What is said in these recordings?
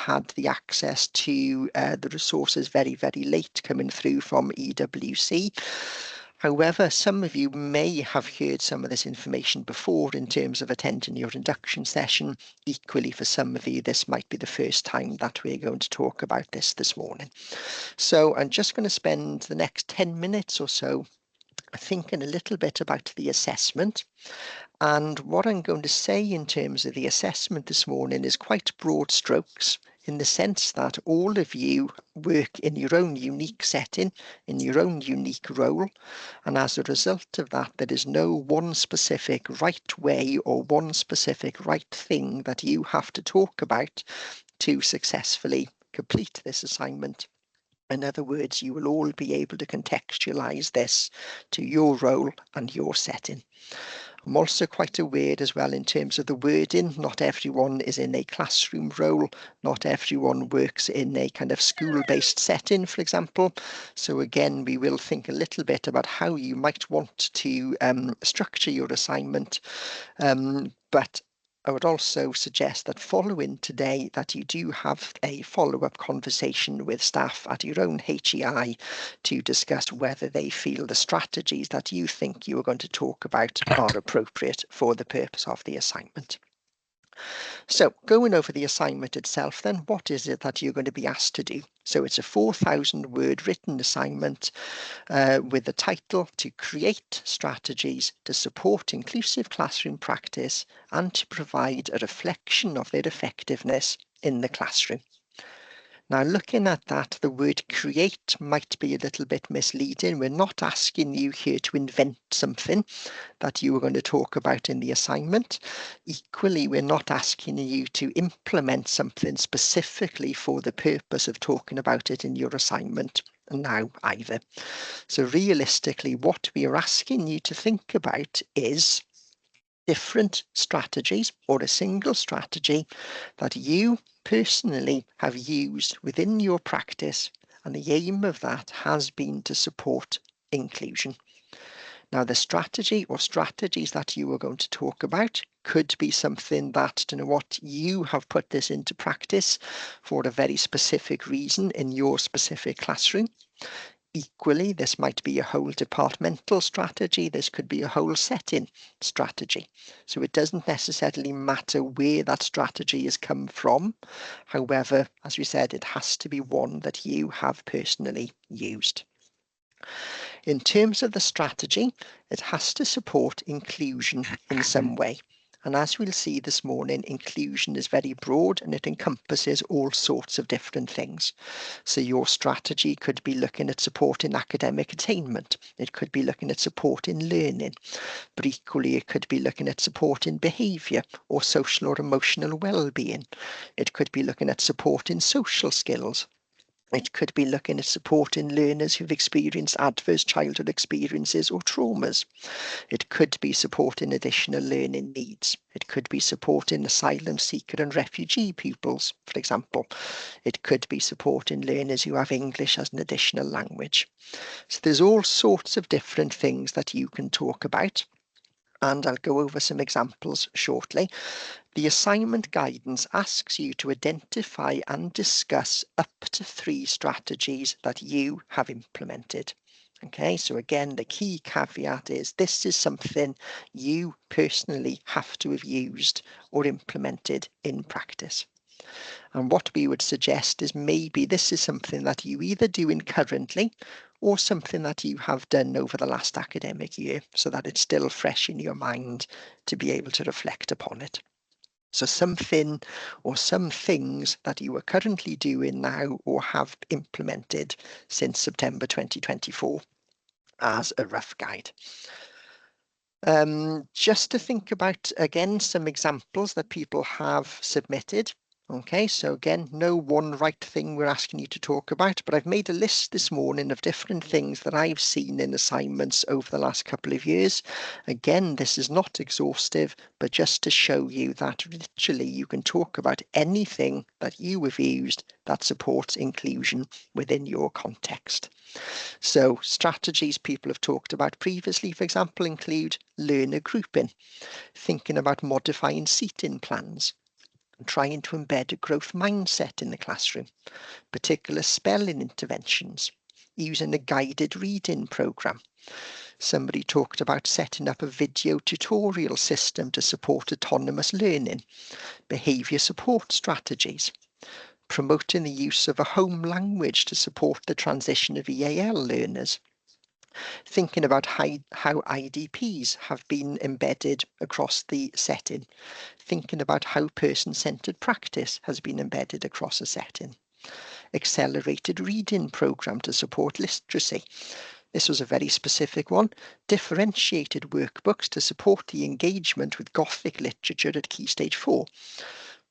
had the access to the resources very, very late coming through from EWC. However, some of you may have heard some of this information before in terms of attending your induction session. Equally, for some of you, this might be the first time that we're going to talk about this morning. So I'm just going to spend the next 10 minutes or so thinking a little bit about the assessment. And what I'm going to say in terms of the assessment this morning is quite broad strokes, in the sense that all of you work in your own unique setting, in your own unique role, and as a result of that, there is no one specific right way or one specific right thing that you have to talk about to successfully complete this assignment. In other words, you will all be able to contextualize this to your role and your setting. I'm also quite aware as well in terms of the wording, not everyone is in a classroom role, not everyone works in a kind of school-based setting, for example. So again, we will think a little bit about how you might want to structure your assignment, but I would also suggest that following today that you do have a follow-up conversation with staff at your own HEI to discuss whether they feel the strategies that you think you are going to talk about are appropriate for the purpose of the assignment. So going over the assignment itself then, what is it that you're going to be asked to do? So it's a 4,000 word written assignment with the title to create strategies to support inclusive classroom practice and to provide a reflection of their effectiveness in the classroom. Now, looking at that, the word create might be a little bit misleading. We're not asking you here to invent something that you are going to talk about in the assignment. Equally, we're not asking you to implement something specifically for the purpose of talking about it in your assignment now either. So realistically, what we are asking you to think about is different strategies or a single strategy that you personally have used within your practice, and the aim of that has been to support inclusion. Now, the strategy or strategies that you are going to talk about could be something that, you know what, you have put this into practice for a very specific reason in your specific classroom. Equally, this might be a whole departmental strategy. This could be a whole setting strategy. So it doesn't necessarily matter where that strategy has come from. However, as we said, it has to be one that you have personally used. In terms of the strategy, it has to support inclusion in some way. And as we'll see this morning, inclusion is very broad and it encompasses all sorts of different things. So your strategy could be looking at supporting academic attainment. It could be looking at supporting learning, but equally it could be looking at supporting behaviour or social or emotional well-being. It could be looking at supporting social skills. It could be looking at supporting learners who've experienced adverse childhood experiences or traumas. It could be supporting additional learning needs. It could be supporting asylum seeker and refugee pupils, for example. It could be supporting learners who have English as an additional language. So there's all sorts of different things that you can talk about, and I'll go over some examples shortly. The assignment guidance asks you to identify and discuss up to 3 strategies that you have implemented. Okay, so again, the key caveat is this is something you personally have to have used or implemented in practice. And what we would suggest is maybe this is something that you either doing currently or something that you have done over the last academic year, so that it's still fresh in your mind to be able to reflect upon it. So something or some things that you are currently doing now or have implemented since September 2024 as a rough guide. Just to think about, again, some examples that people have submitted. Okay, so again, no one right thing we're asking you to talk about, but I've made a list this morning of different things that I've seen in assignments over the last couple of years. Again, this is not exhaustive, but just to show you that literally you can talk about anything that you have used that supports inclusion within your context. So strategies people have talked about previously, for example, include learner grouping, thinking about modifying seating plans, and trying to embed a growth mindset in the classroom, particular spelling interventions, using a guided reading programme. Somebody talked about setting up a video tutorial system to support autonomous learning, behaviour support strategies, promoting the use of a home language to support the transition of EAL learners, thinking about how IDPs have been embedded across the setting, thinking about how person-centred practice has been embedded across a setting, accelerated reading programme to support literacy. This was a very specific one. Differentiated workbooks to support the engagement with Gothic literature at Key Stage 4.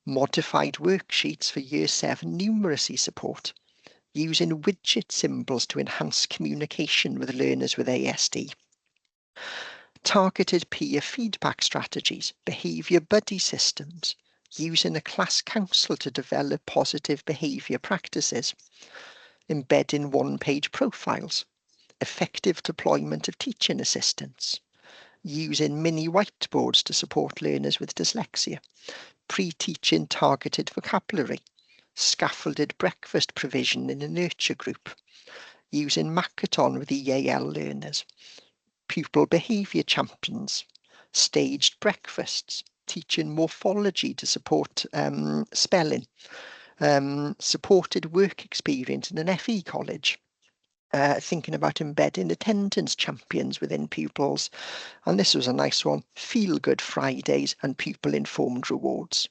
Modified worksheets for Year 7 numeracy support. Using widget symbols to enhance communication with learners with ASD. Targeted peer feedback strategies, behaviour buddy systems, using a class council to develop positive behaviour practices, embedding one-page profiles, effective deployment of teaching assistants, using mini whiteboards to support learners with dyslexia, pre-teaching targeted vocabulary, scaffolded breakfast provision in a nurture group, using Makaton with EAL learners, pupil behaviour champions, staged breakfasts, teaching morphology to support spelling, supported work experience in an FE college, thinking about embedding attendance champions within pupils, and this was a nice one, Feel Good Fridays and pupil-informed rewards.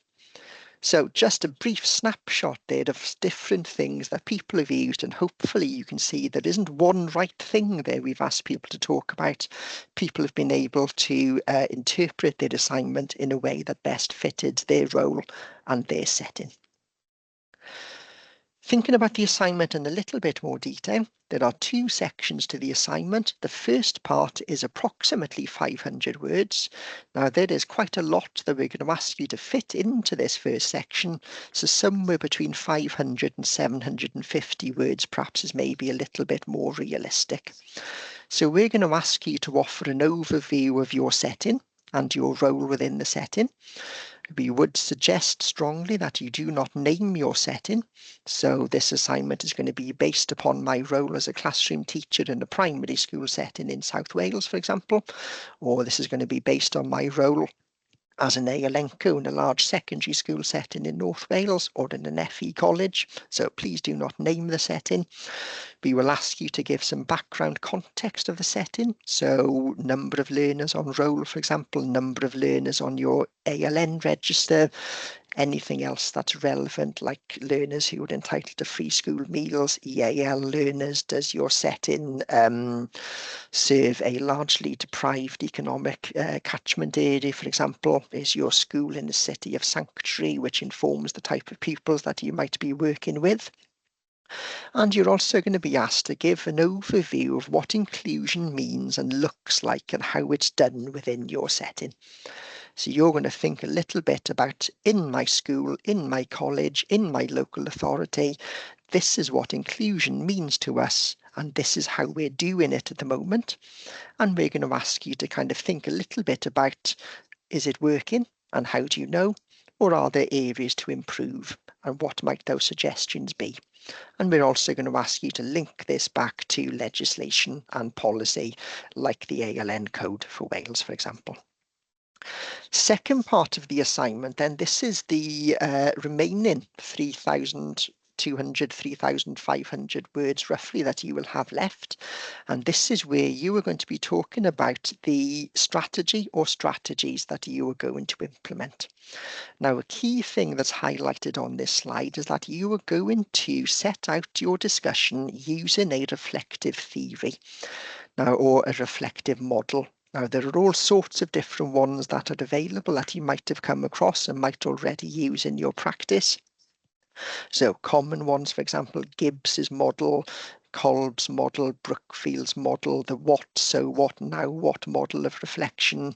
So just a brief snapshot there of different things that people have used, and hopefully you can see there isn't one right thing there we've asked people to talk about. People have been able to interpret their assignment in a way that best fitted their role and their setting. Thinking about the assignment in a little bit more detail, there are two sections to the assignment. The first part is approximately 500 words. Now there is quite a lot that we're going to ask you to fit into this first section, so somewhere between 500 and 750 words perhaps is maybe a little bit more realistic. So we're going to ask you to offer an overview of your setting and your role within the setting. We would suggest strongly that you do not name your setting. So this assignment is going to be based upon my role as a classroom teacher in a primary school setting in South Wales, for example, or this is going to be based on my role as an ALNCO in a large secondary school setting in North Wales or in an FE college. So please do not name the setting. We will ask you to give some background context of the setting. So number of learners on roll, for example, number of learners on your ALN register, anything else that's relevant, like learners who are entitled to free school meals, EAL learners. Does your setting serve a largely deprived economic catchment area, for example? Is your school in the city of sanctuary, which informs the type of pupils that you might be working with? And you're also going to be asked to give an overview of what inclusion means and looks like and how it's done within your setting. So you're going to think a little bit about, in my school, in my college, in my local authority, this is what inclusion means to us, and this is how we're doing it at the moment. And we're going to ask you to kind of think a little bit about, is it working, and how do you know? Or are there areas to improve, and what might those suggestions be? And we're also going to ask you to link this back to legislation and policy, like the ALN code for Wales, for example. Second part of the assignment, then, this is the remaining 3,200, 3,500 words roughly that you will have left. And this is where you are going to be talking about the strategy or strategies that you are going to implement. Now, a key thing that's highlighted on this slide is that you are going to set out your discussion using a reflective theory, now, or a reflective model. Now, there are all sorts of different ones that are available that you might have come across and might already use in your practice. So common ones, for example, Gibbs's model, Kolb's model, Brookfield's model, the what, so what, now what model of reflection.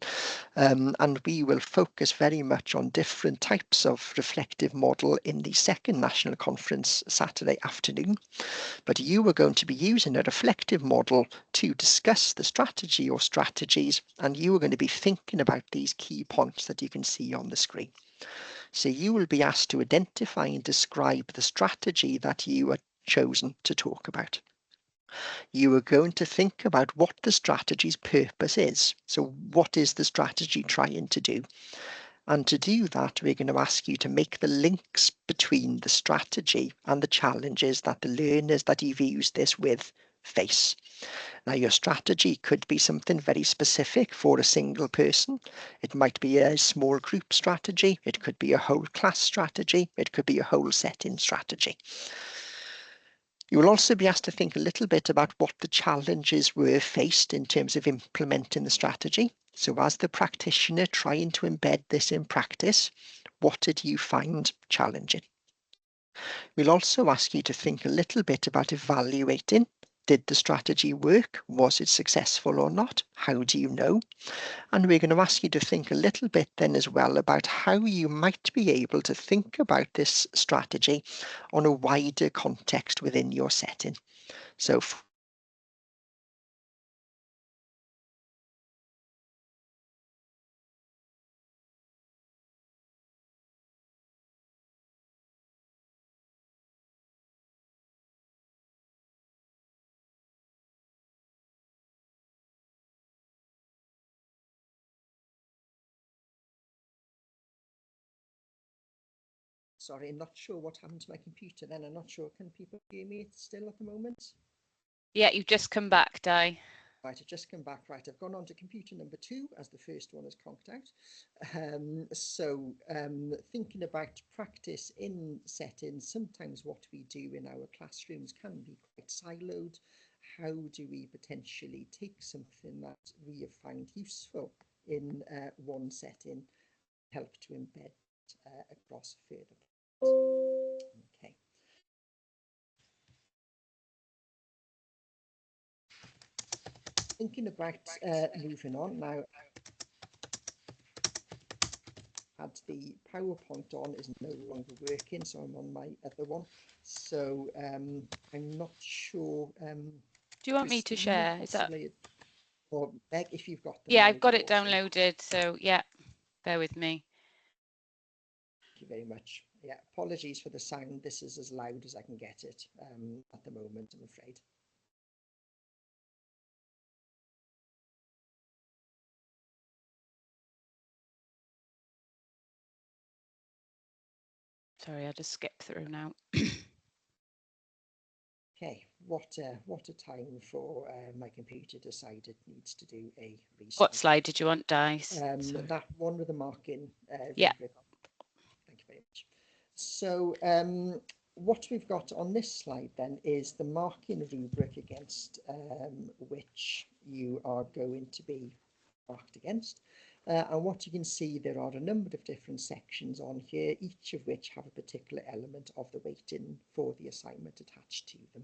And we will focus very much on different types of reflective model in the second national conference Saturday afternoon. But you are going to be using a reflective model to discuss the strategy or strategies, and you are going to be thinking about these key points that you can see on the screen. So you will be asked to identify and describe the strategy that you are chosen to talk about. You are going to think about what the strategy's purpose is. So what is the strategy trying to do? And to do that, we're going to ask you to make the links between the strategy and the challenges that the learners that you've used this with face. Now, your strategy could be something very specific for a single person. It might be a small group strategy. It could be a whole class strategy. It could be a whole setting strategy. You will also be asked to think a little bit about what the challenges were faced in terms of implementing the strategy. So as the practitioner trying to embed this in practice, what did you find challenging? We'll also ask you to think a little bit about evaluating. Did the strategy work? Was it successful or not? How do you know? And we're going to ask you to think a little bit then as well about how you might be able to think about this strategy on a wider context within your setting. So sorry, I'm not sure what happened to my computer then. I'm not sure. Can people hear me still at the moment? Yeah, you've just come back, Di. Right, I've just come back. Right, I've gone on to computer number 2 as the first one is conked out. Thinking about practice in settings, sometimes what we do in our classrooms can be quite siloed. How do we potentially take something that we have found useful in one setting, help to embed across further? Okay. Thinking about moving on now, had the PowerPoint on is no longer working, so I'm on my other one. So I'm not sure. Do you want me to share? Is that? Or Meg, if you've got them. Yeah, I've got it downloaded. So yeah, bear with me. Thank you very much. Yeah, apologies for the sound. This is as loud as I can get it at the moment, I'm afraid. Sorry, I'll just skip through now. Okay, what a time for my computer decided needs to do a restart. What slide did you want, Di? That one with the marking. Yeah. Thank you very much. So what we've got on this slide then is the marking rubric against which you are going to be marked against. And what you can see, there are a number of different sections on here, each of which have a particular element of the weighting for the assignment attached to them.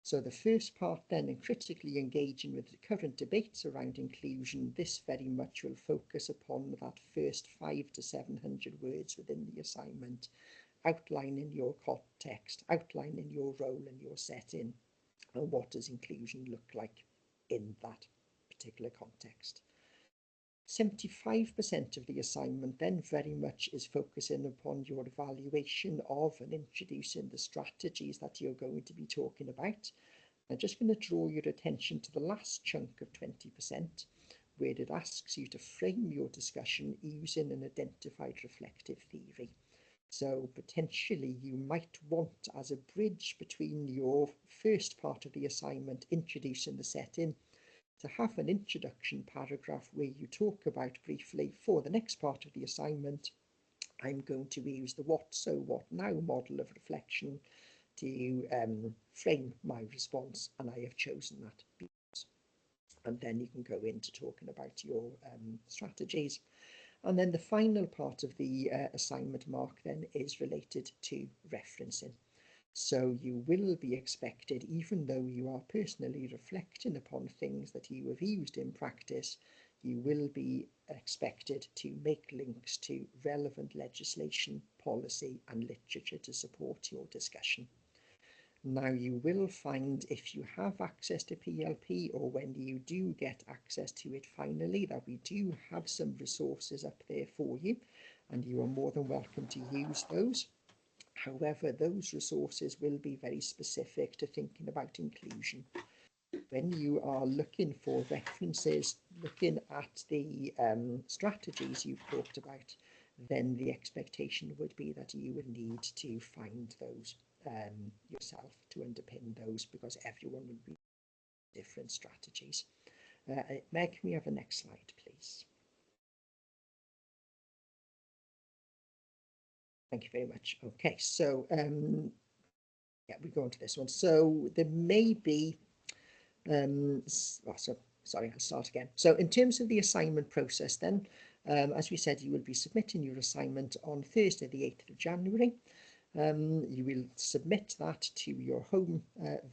So the first part then, in critically engaging with the current debates around inclusion, this very much will focus upon that first 500 to 700 words within the assignment, outlining your context, outlining your role and your setting, and what does inclusion look like in that particular context. 75% of the assignment then very much is focusing upon your evaluation of and introducing the strategies that you're going to be talking about. I'm just going to draw your attention to the last chunk of 20%, where it asks you to frame your discussion using an identified reflective theory. So potentially you might want, as a bridge between your first part of the assignment, introducing the setting, to have an introduction paragraph where you talk about briefly, for the next part of the assignment, I'm going to use the what, so, what now model of reflection to frame my response, and I have chosen that because. And then you can go into talking about your strategies. And then the final part of the assignment mark then is related to referencing. So you will be expected, even though you are personally reflecting upon things that you have used in practice, you will be expected to make links to relevant legislation, policy and literature to support your discussion. Now you will find, if you have access to PLP, or when you do get access to it finally, that we do have some resources up there for you. and you are more than welcome to use those. However, those resources will be very specific to thinking about inclusion. When you are looking for references, looking at the strategies you've talked about, then the expectation would be that you would need to find those yourself to underpin those, because everyone would be different strategies. Meg, can we have the next slide, please? Thank you very much. Okay, so yeah, we go on to this one. So there may be, sorry, I'll start again. So in terms of the assignment process then, as we said, you will be submitting your assignment on Thursday, the 8th of January. You will submit that to your home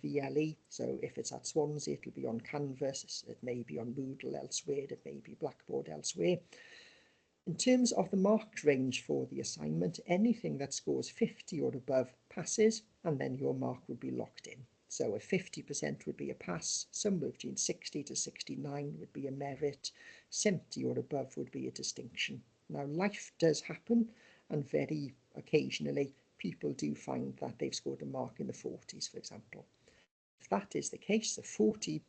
VLE. So if it's at Swansea, it'll be on Canvas, it may be on Moodle elsewhere, it may be Blackboard elsewhere. In terms of the marked range for the assignment, anything that scores 50 or above passes, and then your mark would be locked in. So a 50% would be a pass, somewhere between 60 to 69 would be a merit, 70 or above would be a distinction. Now, life does happen, and very occasionally people do find that they've scored a mark in the 40s, for example. If that is the case, the 40%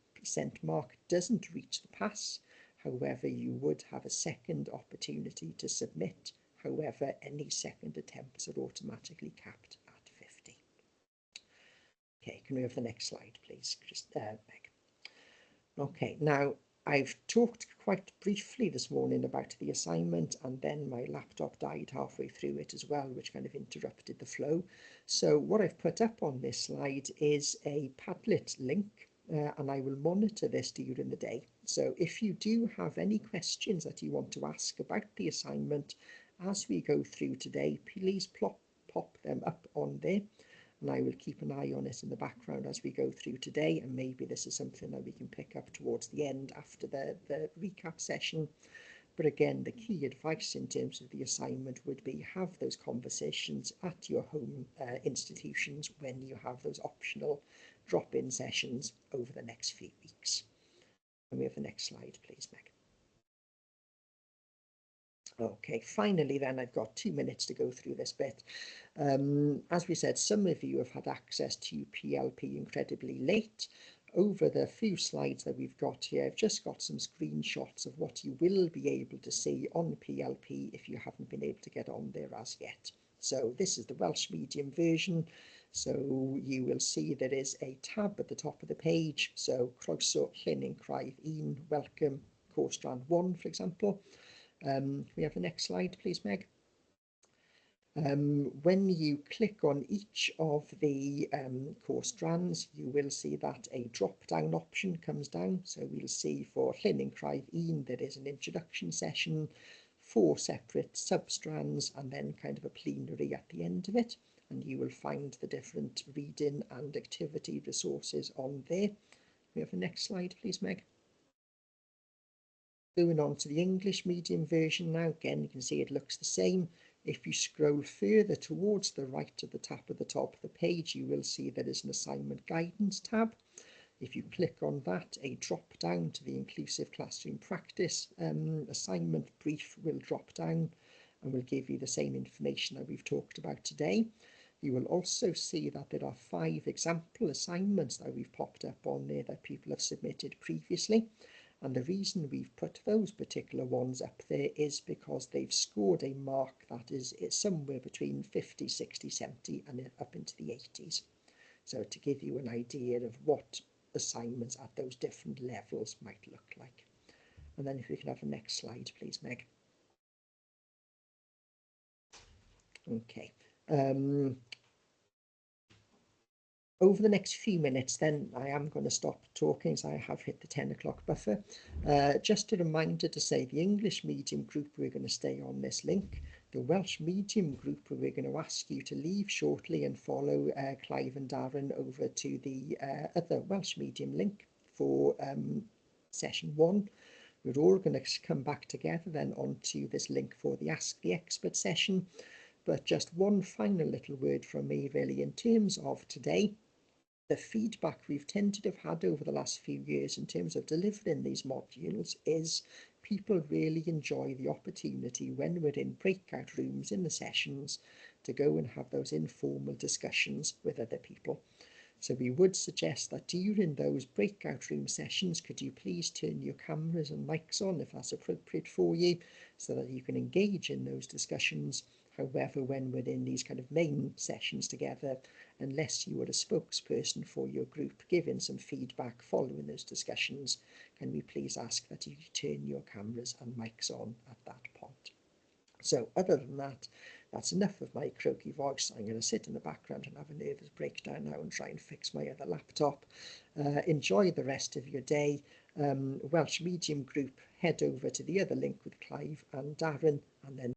mark doesn't reach the pass. However, you would have a second opportunity to submit. However, any second attempts are automatically capped at 50. Okay, can we have the next slide, please, Meg? Okay, now I've talked quite briefly this morning about the assignment, and then my laptop died halfway through it as well, which kind of interrupted the flow. So what I've put up on this slide is a Padlet link, and I will monitor this during the day. So if you do have any questions that you want to ask about the assignment as we go through today, please pop them up on there, and I will keep an eye on it in the background as we go through today, and maybe this is something that we can pick up towards the end after the recap session. But again, the key advice in terms of the assignment would be have those conversations at your home institutions when you have those optional drop-in sessions over the next few weeks. And we have the next slide, please, Meg. Okay, finally then, I've got 2 minutes to go through this bit. As we said, some of you have had access to PLP incredibly late. Over the few slides that we've got here, I've just got some screenshots of what you will be able to see on PLP if you haven't been able to get on there as yet. So this is the Welsh medium version. So you will see there is a tab at the top of the page. So Croeso, Llyn Craidd 1, Welcome, Course Strand 1, for example. We have the next slide, please, Meg. When you click on each of the course strands, you will see that a drop-down option comes down. So we'll see for Llyn Craidd 1, there is an introduction session, 4 separate sub-strands, and then kind of a plenary at the end of it. And you will find the different reading and activity resources on there. We have the next slide, please, Meg. Going on to the English medium version now, again, you can see it looks the same. If you scroll further towards the right at the top of the page, you will see there is an assignment guidance tab. If you click on that, a drop down to the inclusive classroom practice assignment brief will drop down and will give you the same information that we've talked about today. You will also see that there are 5 example assignments that we've popped up on there that people have submitted previously. And the reason we've put those particular ones up there is because they've scored a mark that is somewhere between 50, 60, 70 and up into the 80s. So to give you an idea of what assignments at those different levels might look like. And then if we can have the next slide, please, Meg. Okay. Over the next few minutes then, I am going to stop talking as I have hit the 10 o'clock buffer. Just a reminder to say the English medium group, we're going to stay on this link. The Welsh medium group, we're going to ask you to leave shortly and follow Clive and Darren over to the other Welsh medium link for session 1. We're all going to come back together then onto this link for the Ask the Expert session. But just one final little word from me really in terms of today. The feedback we've tended to have had over the last few years in terms of delivering these modules is people really enjoy the opportunity when we're in breakout rooms in the sessions to go and have those informal discussions with other people. So we would suggest that during those breakout room sessions, could you please turn your cameras and mics on if that's appropriate for you, so that you can engage in those discussions. However, when we're in these kind of main sessions together, unless you are a spokesperson for your group giving some feedback following those discussions, can we please ask that you turn your cameras and mics on at that point. So other than that, that's enough of my croaky voice. I'm going to sit in the background and have a nervous breakdown now and try and fix my other laptop. Enjoy the rest of your day. Welsh Medium Group, head over to the other link with Clive and Darren, and then